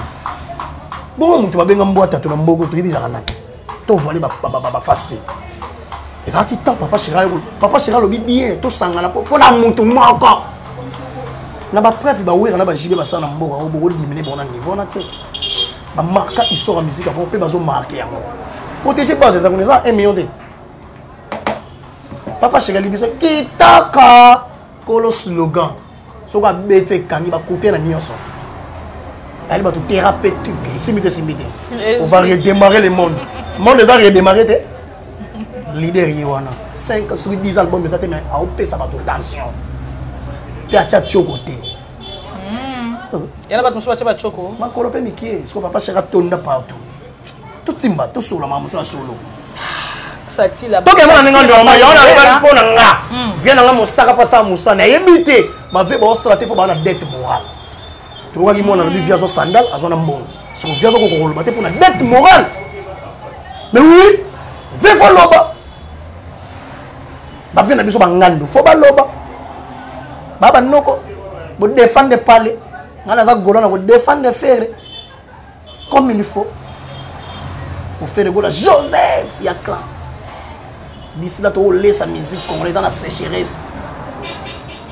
bon mutu ba benga mbota to na mbogo to yibizaka na to voler ba faste et ça qui tant Papa Chéri lobi bien to sangana po na mutu moko na ba preuve ba wera na ba jibe ba sana mbogo ba bo diminuer bon na niveau na te ba marquer histoire musique on peut bazo marquer yango protéger pas ça connaît ça 1 million de Papa Chéri libiso kitaka kolo slogan soka bete kangi ba copier na nyonso elle va tout thérapeutique ici on va redémarrer le monde les a redémarrer leader Yohana 5 sur 10 albums mais ça te met à opé ça va tout tension puis à tcha côté Il y en a pas de choco. Choco. Ma colope Mickey, ce que papa chéra tonda partout. Tout timba, tout solo, ma monsieur solo. Ça tire là. Donc on a normal, on a pas na nga. Viens na mo saka fa sa musa na yebité. Ma vie ba stratégie pour ba na dette morale. Tu vois qui mon na via zo sandal, azona mbongo. So via zo ko ko ba te pour na dette morale. Mais oui, ve fo loba. Ba vient na biso ba ngando, fo ba loba. Baba noko, bo défendre parler. Ngana za golo na bo défendre faire comme il faut. Pour faire gola Joseph ya clan. D'ici là, tu laisses la musique congolaise dans la sécheresse.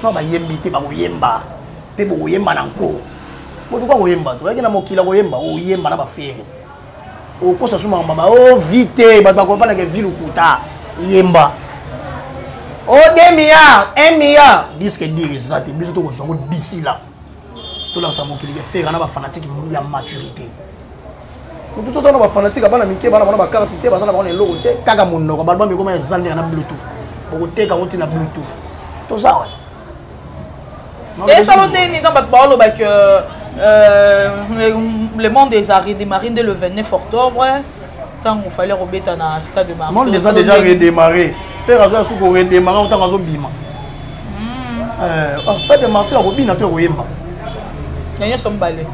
Non, bah yembité, bah yemba. Pe bo yemba nanko. Mo tu quoi yemba? Tu as na mokila yemba, o yemba na ba faire. O ko sa suma mama, o vite, bah comprendre que ville kuta yemba. O 2 milliards, 1 milliard. Disque dire exact, biso to ko zongo d'ici là. To la sa mokili ke faire na ba fanatique ya maturité. Tout ça on va fanatique bana mike bana bana ba carte te bazana bana logo te kaka monoko balba mi koma ezandi na bluetooth boko te ka ngoti na bluetooth tout ça ouais et ça monte ni dans ba parole ba que le monde des arrêts des marines dès le 29 octobre tant il fallait remettre dans stade de Marseille. Le monde les a déjà redémarré faire azo sou ko redémarrer on tant azo bima stade de Marseille ko bina to ko yemba nyanya sombalé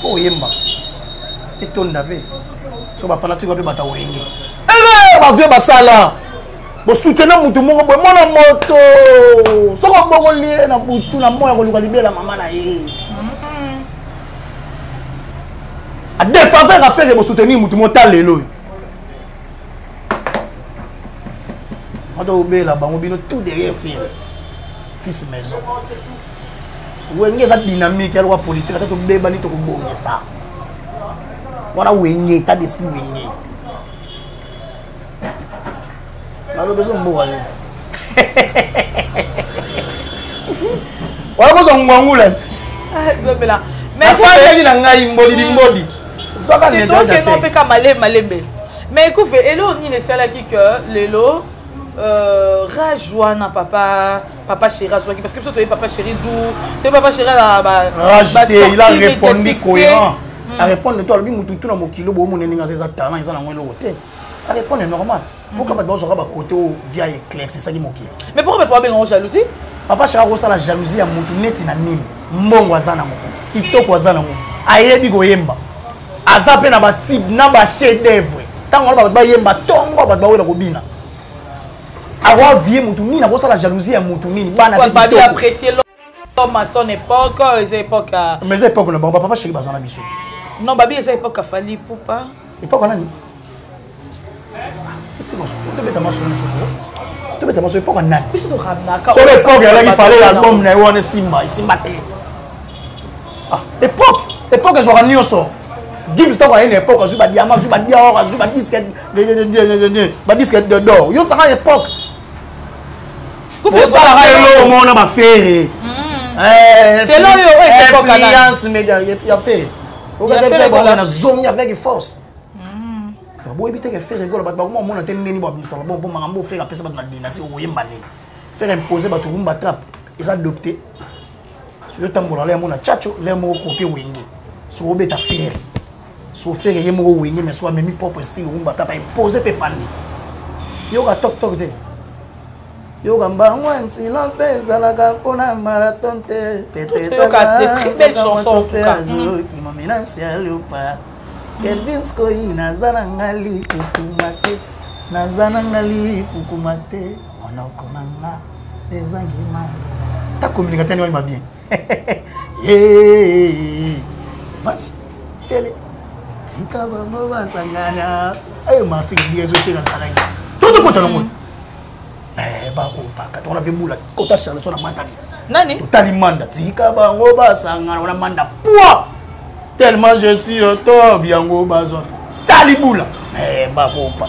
ko yemba et ton navet so ba fanatique ko bata wenge ba vie basala bo soutenir mutu moko bo mona moto so ko bongo lié na butu na moya ko libela mama na ye a défaveur à faire bo soutenir mutu mota lelo ado bela bango bino tout derrière faire fils maison wenge za dynamique ya politique ata to beba ni to ko bonga ça. Voilà où est état d'esprit où est. Alors besoin de moi. Voilà besoin de moi là. Zobela. Mais faut aller dans ngai mbodi mbodi. Zoka ne doit pas. Donc non malé malembe. Mais écoute, elo ni le sala qui que lelo rajoana papa chéri parce que tu es papa chéri d'où tu es papa chéri rajouté il a répondu cohérent. A répondre toi le mutu na mokilo bo monene nga za talent ils en ont le côté a répondre normal pourquoi pas dans ba côté via éclair c'est ça qui mokilo mais pourquoi pas bien en jalousie papa chara ko sala jalousie ya mutu neti na nini mbongo azana moko kitoko azana moko ayebi ko yemba azape na ba type na ba chef d'œuvre tango ba yemba tongo ba wela ko bina awa vie mutu nini na ko sala jalousie ya mutu nini bana pe kitoko pas apprécier l'homme à son époque époque mais époque na ba papa chéri bazana biso. Non, Babi, c'est époque à Fali Poupa. Époque à nani? Tu bête à ma soeur, tu bête à ma soeur, époque à nani? Sur l'époque, il fallait l'album Naïwan Simba, Simba T. Ah, époque, ils auront nié ça. Gims, tu as une époque, tu as diamant, tu as dior, tu as disque d'or. Yo, ça a une époque. Ça a une époque, faire. C'est là où influence média, il y a fait. Regardez ça, on a zoné avec force. Bon, éviter que faire rigolo, parce que moi, on a tenu bon, bon, maman, faire appeler ça dans la dynastie, ou yemba, faire imposer, bah, tout le monde battrape, ils adopté. Sur le temps où on a mon tchatcho, les mots copier wenge. Sur le bête à faire. Sur faire les mots wenge, mais soit même propre style, on battrape, imposer, pe fan. Yo, ga toc toc de. Yo, gamba, wanti, l'ampesa, la capona, marathon, peut-être. Yo, ga des très belles chansons, en tout cas. Kelvinsko nazana ngali kukumate nazana ngali kukumate onokonanga ezangima ta communicateur ni va bien vas fele tika baba basangana ay martin bien zote na salai tout ko talongo ba ko pa ka tona vimula kota charles na matani nani totali manda tika bango basangana na manda poa. Tellement je suis au top, Yango Bazon. Taliboula. Eh, Bakopa.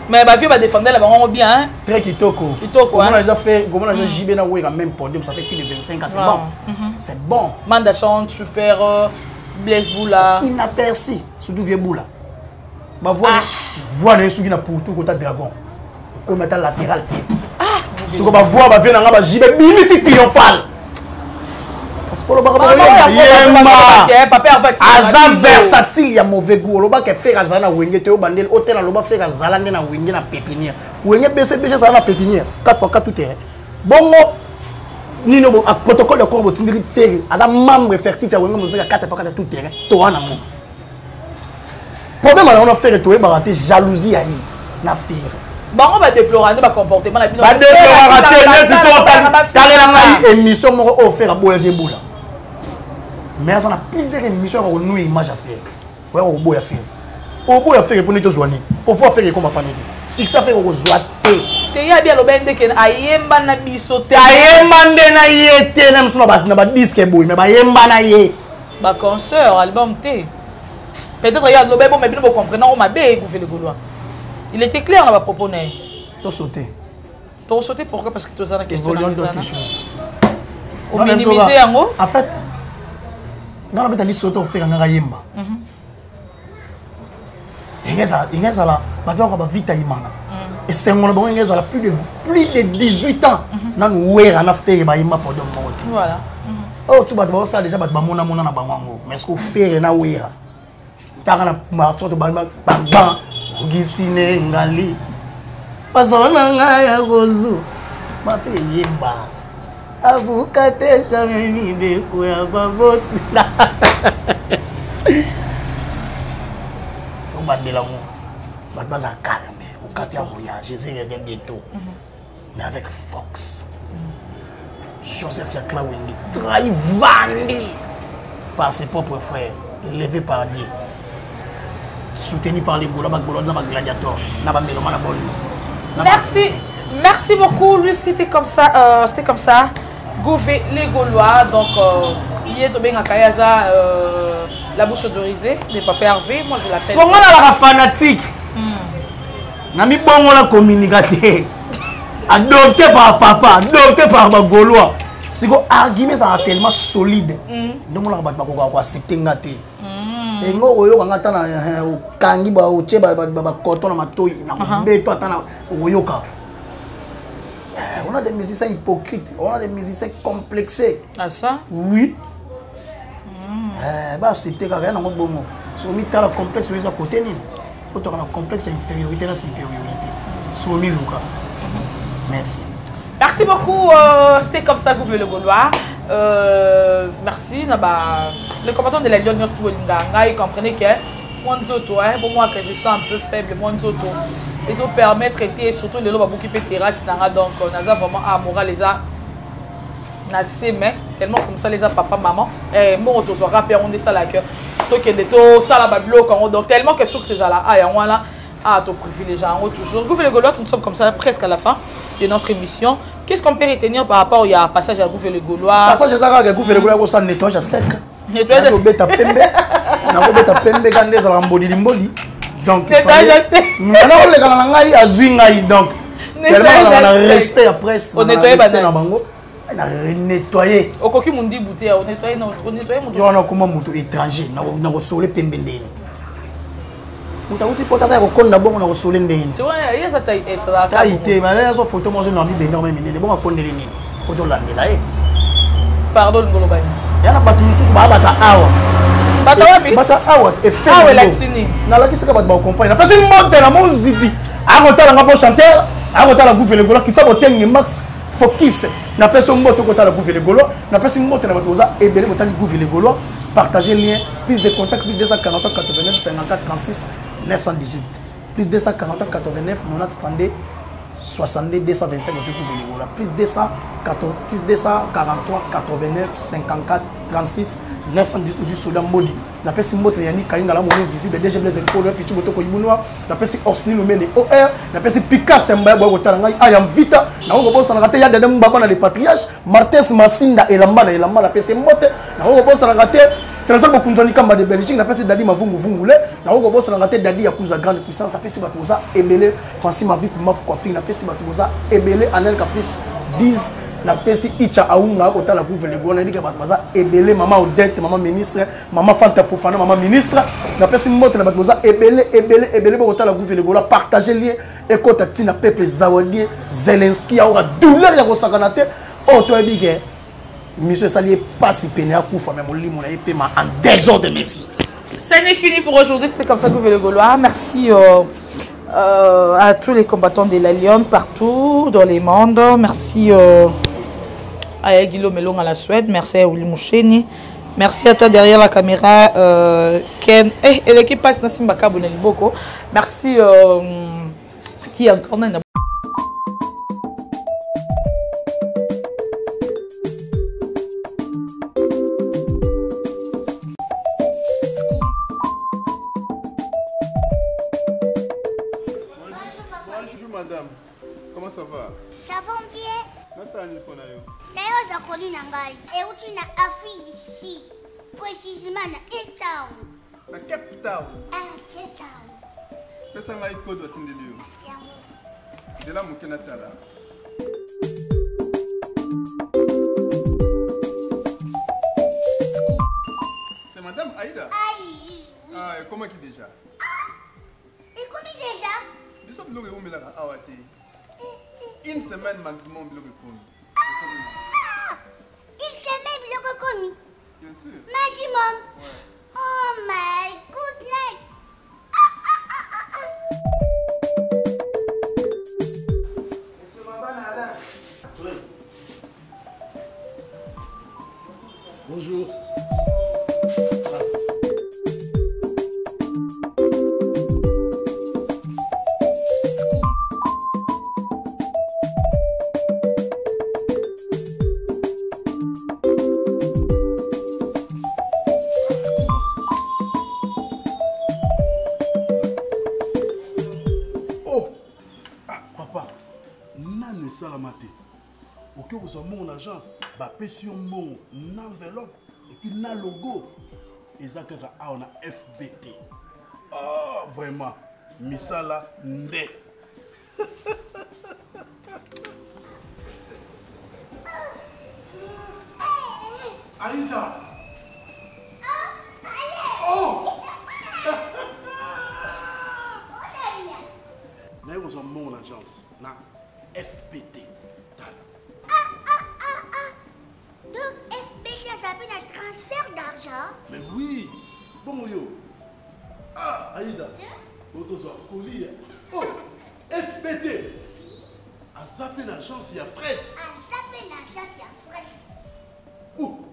Mais ma fille va défendre la banque bien. Hein? Très kitoko. Kitoko. On a déjà fait, comment on a déjà JB na Ouéra même podium, ça fait plus de 25 ans, c'est bon. C'est bon. Manda chante super, Blaise Boula. Inaperçu, surtout vieux Boula. Ma voix n'est souki na pour tout côté dragon. Comme état latéral. Ah. Ce qu'on va voir, va venir dans la JB, bimiti triomphal. Aza versatile, il y a mauvais goût. Loba ke faire azana wenge te obandel hôtel na loba faire azala na wenge na pépinière. Wenge BCBG ça na pépinière 4x4 tout terrain. Bongo nino bo protocole de corps tindiri faire aza membre effectif ya wenge muzika 4x4 tout terrain. To wana mo. Problème on a faire to e baraté jalousie ya ni na faire. Bango va déplorer ba comportement na bino. Ba déplorer raté net so talela ngai émission moko o faire boya vieboula. Mais on a plusieurs émissions pour nous images à faire. Ouais, on boya faire. On boya faire pour nous tous joindre. Pour pouvoir faire comme pas nous. Si ça fait au zoaté. Te ya bien lo bende ke ayemba na biso te. Ayemba na yete na msuna bas na ba disque boy, mais ba yemba na ye. Ba concert album te. Peut-être regarde lo bebo mais bien vous comprenez on m'a bé gouffer le gaulois. Il était clair dans ma propos né. To sauter. To sauter pourquoi parce que tu as la question dans quelque chose. On minimiser en haut. En fait, non, on a dit sauter au faire un yemba. Il y a ça là, maintenant on va vite à Imana. Et c'est mon bon, il y a plus de 18 ans. Nous on a fait un yemba pour deux mois. Voilà. Oh, tout le monde ça déjà, mona na bango. Mais ce qu'on fait na ouera. Car on a marché de bang Augustine Ngali. Façon ngaya gozu. Mate yemba. Abukate chameni beko ya baboti. On va de l'amour. Baza calme. Au quartier à voyage, je reviens bientôt. Mais avec Fox. Joseph Yakla Wengi, trahi vendu par ses propres frères, élevé par Dieu, soutenu par les Gaulois, les gladiateurs. Merci, merci beaucoup. Lui, c'était comme ça. Gouvé les Gaulois, donc qui est tombé à Kayaza, la bouche autorisée, des papas Hervé. Moi, je l'appelle. Souvent la fanatique. Nami bon la communicateur. Adopté par papa, adopté par ma Gaulois. Si vous argument ça tellement solide, nous on va accepter ngate. Et ngo oyo ngata na kangi ba oche ba coton na matoi na beto atana oyoka. On a des musiciens hypocrites, on a des musiciens complexés. Ah ça? Oui. Bah accepter rien na bongo. So mi tala complexe sur côté ni. Pour toi on a complexe infériorité na supériorité. So mi luka. Merci. Merci beaucoup. C'était comme ça que vous voulez le Gaulois. Merci. Le combattant de la Lyon il comprenait que Mwanzoto, pour moi, que je suis un peu faible, Mwanzoto, ils ont permis de traiter surtout les lois qui peuvent terrasser. Donc, on a vraiment amoureux les a tellement comme ça les a papa, maman. Et moi, on se rappelle, on est ça là que donc ça là donc tellement que sur ces là, ah, ton privilégié toujours. Gouffre le Gaulois, nous sommes comme ça presque à la fin de notre émission. Qu'est-ce qu'on peut retenir par rapport au passage à Gouffre le Gaulois? Passage à Gouffre le Gaulois, ça nettoyage à sec. Nettoyage à sec. Donc, nettoyage à sec. Maintenant, on est dans la Azuingaï, donc. Tellement on a respect après. On nettoie dans bango. On a nettoyé. Au coquille mon dit bouteille, on nettoie mon. On a comment mon étranger, on a solé pembendé. Mutaouti potata ko konda bongo na ko solé ndeni. Tu vois, il y a ça taille ça là. Taille, mais là so photo moi je n'ai pas énormément mais bon ko ndeli ni. Photo là ndela eh. Pardon ngolo bani. Yana batu mususu ba bata awa. Bata wapi? Bata awa et fait. Ah ouais la sini. Na la kisaka batu ba comprendre. Parce que monte na mon zidi. Akota la ngabo chanteur, akota la Gouffre le Gaulois qui sabotengi max focus. Na personne moto kota la Gouffre le Gaulois, na personne moto na batoza ebele botali Gouffre le Gaulois. Partagez le lien, plus de contact, plus 248 89 54 36 918. Plus 248 89 90 32 62 225 aussi pour venir. Plus 243 89 54 36 918 du Soudan Modi. La personne moto yani kainga la mono visite de DG Blaise Paul puis tu moto ko yibunwa. La personne Osni no mene OR, la personne Picasso Mba bo talanga ayam vita. Na ko bossa na kate ya de mbaba na le patriarche, Martes Masinda elamba la personne moto. Na ko bossa na kate trésor ko kunzani kamba de Belgique, na personne Dadi Mavungu Vungule. Na ko bossa na kate Dadi Yakuza grande puissance, la personne batoza ebele Francis Mavi pour maf coiffure, la personne batoza ebele Anel Caprice 10 la pesi Icha Aounga kota la Gouffre le Gaulois ndike bato baza ebele mama Odette mama ministre mama Fanta Fofana mama ministre la pesi moto na bato baza ebele kota la Gouffre le Gaulois partager lien ekota tina peuple Zawadi Zelensky aura douleur ya kosakana te o to ebike Monsieur Salier passe peine à Koufa, mais mon lit, mon paiement en désordre, merci. Ce n'est fini pour aujourd'hui, c'était comme ça que vous le Gaulois. Merci à tous les combattants de la Lyon partout dans les mondes. Merci à Guillaume Melon à la Suède. Merci à Willy Moucheni. Merci à toi derrière la caméra, Ken. Et l'équipe passe Nassim Baka Boneliboko. Merci qui encore n'a Bonjour madame, comment ça va? Ça va bien? D'ailleurs, j'ai connu Nangai. Et où tu n'as Afrique ici, précisément dans Cape Town. Na Cape Town. Ah, Cape Town. Pesa ngai code watindeli yo. Yango. Nzela moke natala. C'est madame Aïda. Aïe. Ah, et comment qui déjà? Et comment déjà? Biso biloko ewomelaka awa te. Une semaine maximum biloko ekomi. Il s'est même le reconnu. Bien sûr. Maximum. Ouais. Oh my goodness. Bonjour. Oh! Ah, papa, nane salamate. Ok, vous avez mon agence, bah, pression mon enveloppe et puis na logo. Et ça, on a FBT. Oh, vraiment, misala nde. Aïda! Oh! Mais vous avez mon agence, na FBT. Donc, FBT, ça s'appelle un transfert d'argent. Mais oui! Bon, yo! Ah, Aïda! Votre colis, hein? Oh! FBT! À zapper l'agence, il y a fret! À s'appelle l'argent, c'est un frais. Où?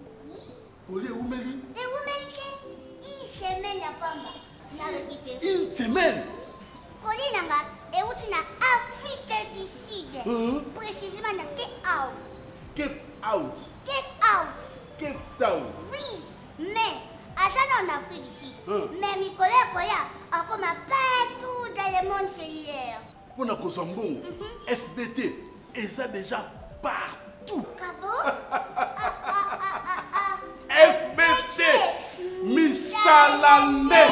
Colis, où me lui? Et vous méritez une semaine à Pamba. On a récupéré. Une semaine! Colis Nanga, et où tu n'as Afrique du Sud. Précisément dans Cape Out. Cape out! Cape Out. Cape Town! Oui, mais à ça dans l'Afrique du Sud. Mais Nicolas Koya a comme partout dans le monde cellulaire. Pour nous consommer, FBT, et ça déjà partout! Cabo? FBT! Misalandé!